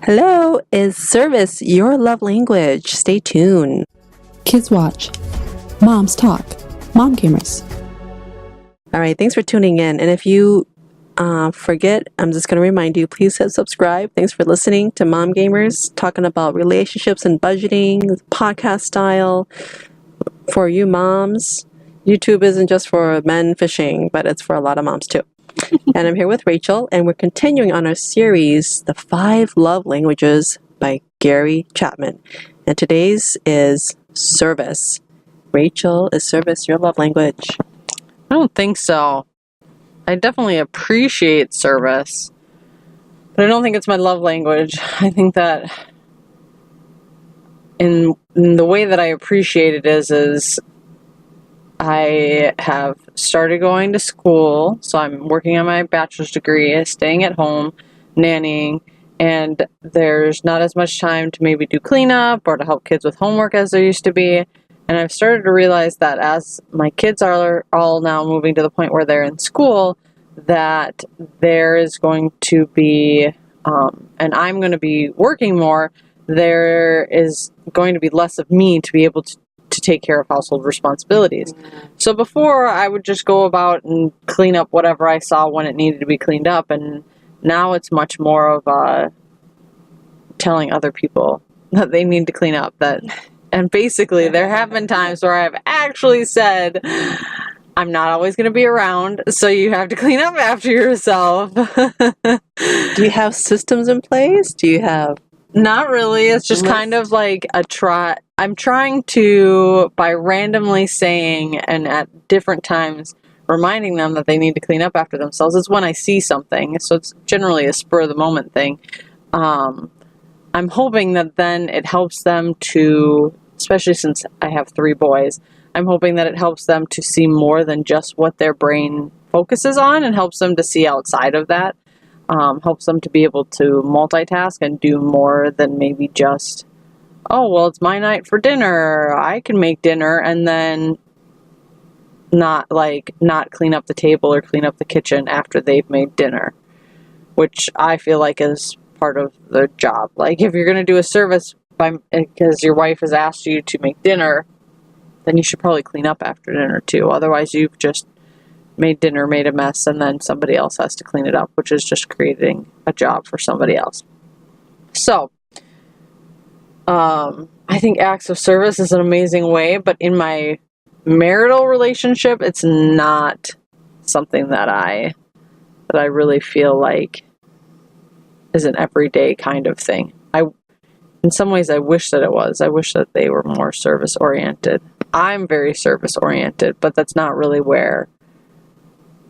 Hello, is service your love language? Stay tuned. Kids watch. Moms talk. MomGamers. All right, thanks for tuning in. And if you forget, I'm just going to remind you, please hit subscribe. Thanks for listening to Mom Gamers, talking about relationships and budgeting, podcast style for you moms. YouTube isn't just for men fishing, but it's for a lot of moms too. And I'm here with Rachel, and we're continuing on our series, The 5 Love Languages by Gary Chapman. And today's is service. Rachel, is service your love language? I don't think so. I definitely appreciate service, but I don't think it's my love language. I think that in the way that I appreciate it is I have started going to school, so I'm working on my bachelor's degree, staying at home, nannying, and there's not as much time to maybe do cleanup or to help kids with homework as there used to be. And I've started to realize that as my kids are all now moving to the point where they're in school, that there is going to be, and I'm going to be working more, there is going to be less of me to be able to take care of household responsibilities. So before, I would just go about and clean up whatever I saw when it needed to be cleaned up, and now it's much more of telling other people that they need to clean up. And basically, there have been times where I've actually said, I'm not always going to be around, so you have to clean up after yourself. Do you have systems in place? Do you have... Not really. It's just kind of like a try. I'm trying to, by randomly saying and at different times, reminding them that they need to clean up after themselves. It's when I see something. So it's generally a spur of the moment thing. I'm hoping that then it helps them to, especially since I have 3 boys, I'm hoping that it helps them to see more than just what their brain focuses on and helps them to see outside of that. Helps them to be able to multitask and do more than maybe just, oh, well, it's my night for dinner. I can make dinner and then not clean up the table or clean up the kitchen after they've made dinner, which I feel like is part of the job. Like if you're going to do a service because your wife has asked you to make dinner, then you should probably clean up after dinner too. Otherwise, you've just made dinner, made a mess, and then somebody else has to clean it up, which is just creating a job for somebody else. So, I think acts of service is an amazing way, but in my marital relationship, it's not something that I really feel like is an everyday kind of thing. In some ways, I wish that it was. I wish that they were more service-oriented. I'm very service-oriented, but that's not really where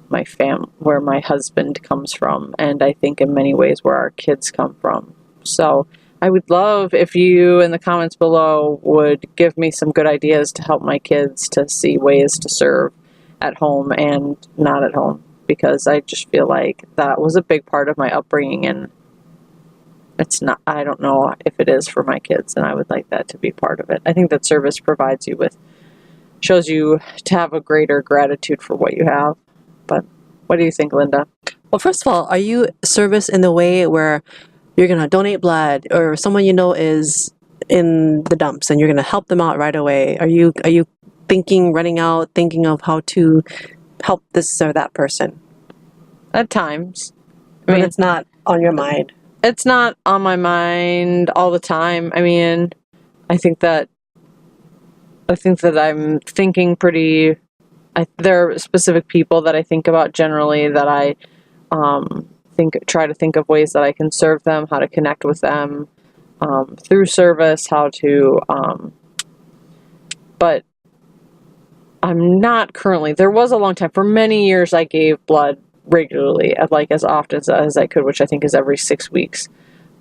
my husband comes from, and I think in many ways where our kids come from. So I would love if you in the comments below would give me some good ideas to help my kids to see ways to serve at home and not at home, because I just feel like that was a big part of my upbringing, and it's not, I don't know if it is for my kids, and I would like that to be part of it. I think that service provides you with, shows you to have a greater gratitude for what you have. But what do you think, Linda? Well, first of all, are you service in the way where you're going to donate blood, or someone you know is in the dumps and you're going to help them out right away? Are you running out, thinking of how to help this or that person? At times. I mean, it's not on your mind. It's not on my mind all the time. I mean, I think that I'm thinking pretty... there are specific people that I think about generally that I try to think of ways that I can serve them, how to connect with them through service, how to, but I'm not currently. There was a long time, for many years I gave blood regularly, like as often as I could, which I think is every 6 weeks,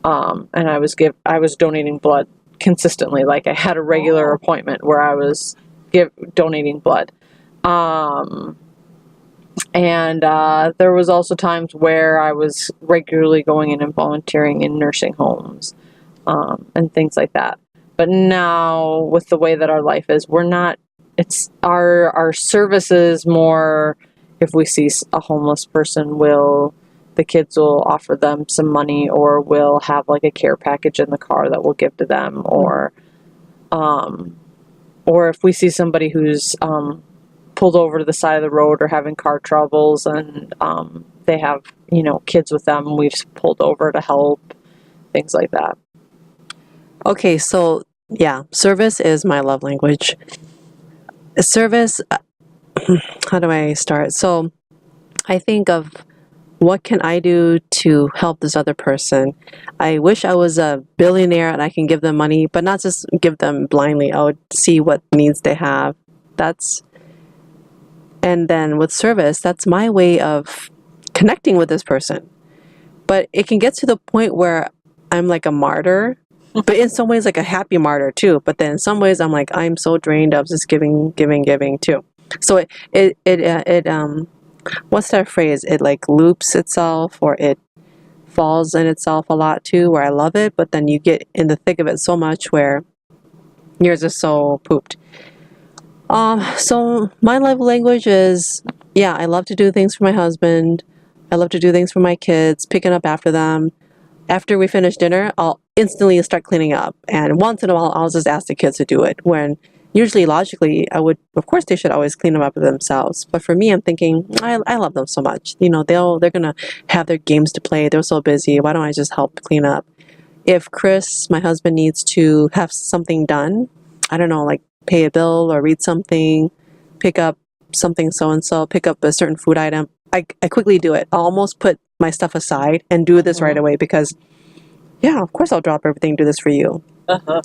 and I was donating blood consistently, like I had a regular appointment where I was donating blood. And there was also times where I was regularly going in and volunteering in nursing homes, and things like that. But now, with the way that our life is, it's our services more, if we see a homeless person, we'll the kids will offer them some money, or will have like a care package in the car that we'll give to them, or if we see somebody who's pulled over to the side of the road or having car troubles, and they have, kids with them, we've pulled over to help, things like that. Okay, so yeah, service is my love language. Service, how do I start? So I think of what can I do to help this other person? I wish I was a billionaire and I can give them money, but not just give them blindly. I would see what needs they have. And then with service, that's my way of connecting with this person. But it can get to the point where I'm like a martyr, but in some ways like a happy martyr too. But then in some ways I'm like, I'm so drained of just giving too. So it what's that phrase? It like loops itself, or it falls in itself a lot too, where I love it, but then you get in the thick of it so much where you're just so pooped. So my love language is, yeah, I love to do things for my husband. I love to do things for my kids, picking up after them. After we finish dinner, I'll instantly start cleaning up. And once in a while, I'll just ask the kids to do it. When usually, logically, of course, they should always clean them up themselves. But for me, I'm thinking, I love them so much. They're going to have their games to play. They're so busy. Why don't I just help clean up? If Chris, my husband, needs to have something done, I don't know, like pay a bill or read something, pick up something so-and-so, pick up a certain food item, I quickly do it. I'll almost put my stuff aside and do this right away because, yeah, of course I'll drop everything, do this for you.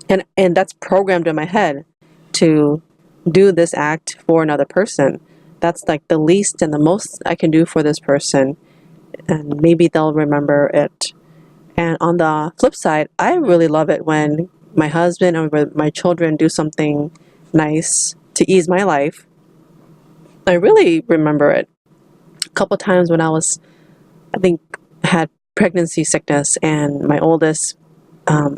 And that's programmed in my head to do this act for another person. That's like the least and the most I can do for this person, and maybe they'll remember it. And on the flip side, I really love it when my husband or my children do something nice to ease my life. I really remember it. A couple times when I had pregnancy sickness, and my oldest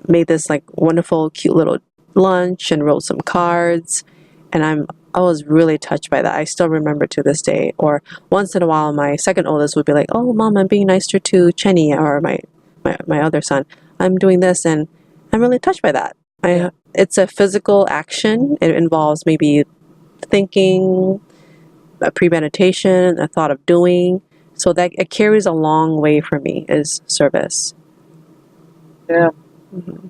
made this like wonderful, cute little lunch and wrote some cards, and I was really touched by that. I still remember to this day. Or once in a while, my second oldest would be like, "Oh, Mom, I'm being nicer to Chenny," or my other son, "I'm doing this," and I'm really touched by that. It's a physical action. It involves maybe thinking, a premeditation, a thought of doing. So that it carries a long way for me is service. Yeah. Mm-hmm.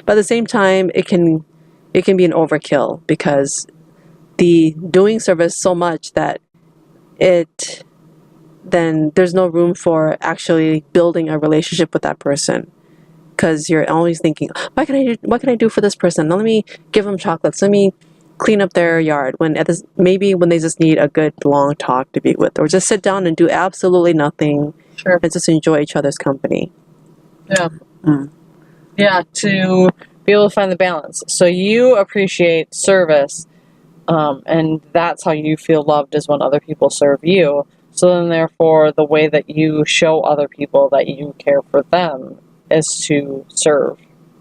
But at the same time, it can be an overkill, because the doing service so much that then there's no room for actually building a relationship with that person, because you're always thinking, what can I do for this person? Now, let me give them chocolates. Let me clean up their yard, maybe when they just need a good long talk to be with, or just sit down and do absolutely nothing. Sure. And just enjoy each other's company. Yeah. Yeah, to be able to find the balance. So you appreciate service, and that's how you feel loved, is when other people serve you. So then therefore the way that you show other people that you care for them is to serve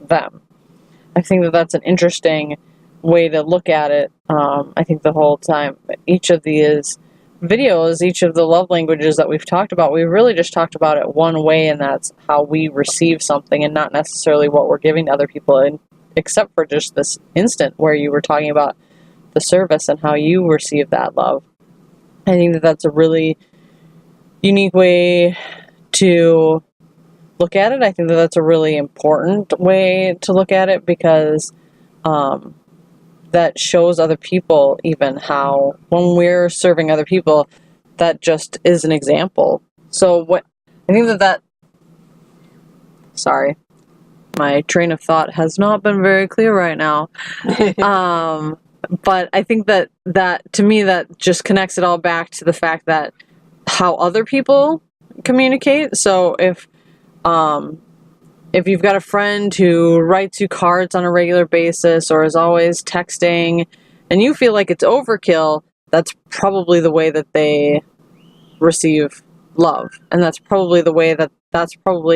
them. I think that that's an interesting way to look at it. I think the whole time, each of these videos, each of the love languages that we've talked about, we really just talked about it one way, and that's how we receive something, and not necessarily what we're giving to other people, and except for just this instant where you were talking about the service and how you receive that love. I think that that's a really unique way to look at it. I think that that's a really important way to look at it, because that shows other people even how, when we're serving other people, that just is an example. So I think that sorry, my train of thought has not been very clear right now. But I think that to me, that just connects it all back to the fact that how other people communicate. So if you've got a friend who writes you cards on a regular basis, or is always texting, and you feel like it's overkill, that's probably the way that they receive love. And that's probably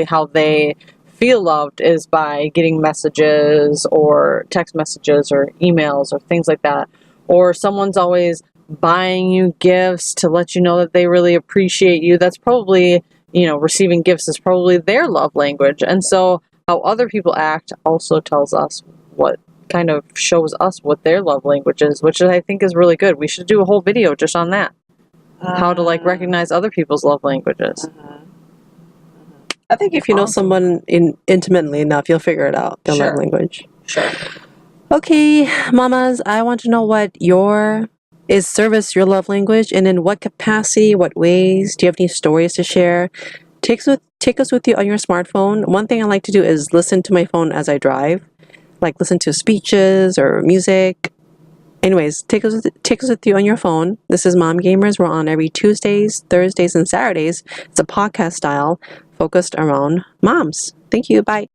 how they feel loved, is by getting messages or text messages or emails or things like that. Or someone's always buying you gifts to let you know that they really appreciate you. That's probably receiving gifts is probably their love language. And so how other people act also tells us what kind of shows us what their love language is, which I think is really good. We should do a whole video just on that. How to recognize other people's love languages. I think if you know someone intimately enough, you'll figure it out, their love language. Sure. Okay, mamas, I want to know is service your love language, and in what capacity, what ways? Do you have any stories to share? Take us with you on your smartphone. One thing I like to do is listen to my phone as I drive, like listen to speeches or music. Anyways, take us with you on your phone. This is Mom Gamers. We're on every Tuesdays, Thursdays, and Saturdays. It's a podcast style focused around moms. Thank you. Bye.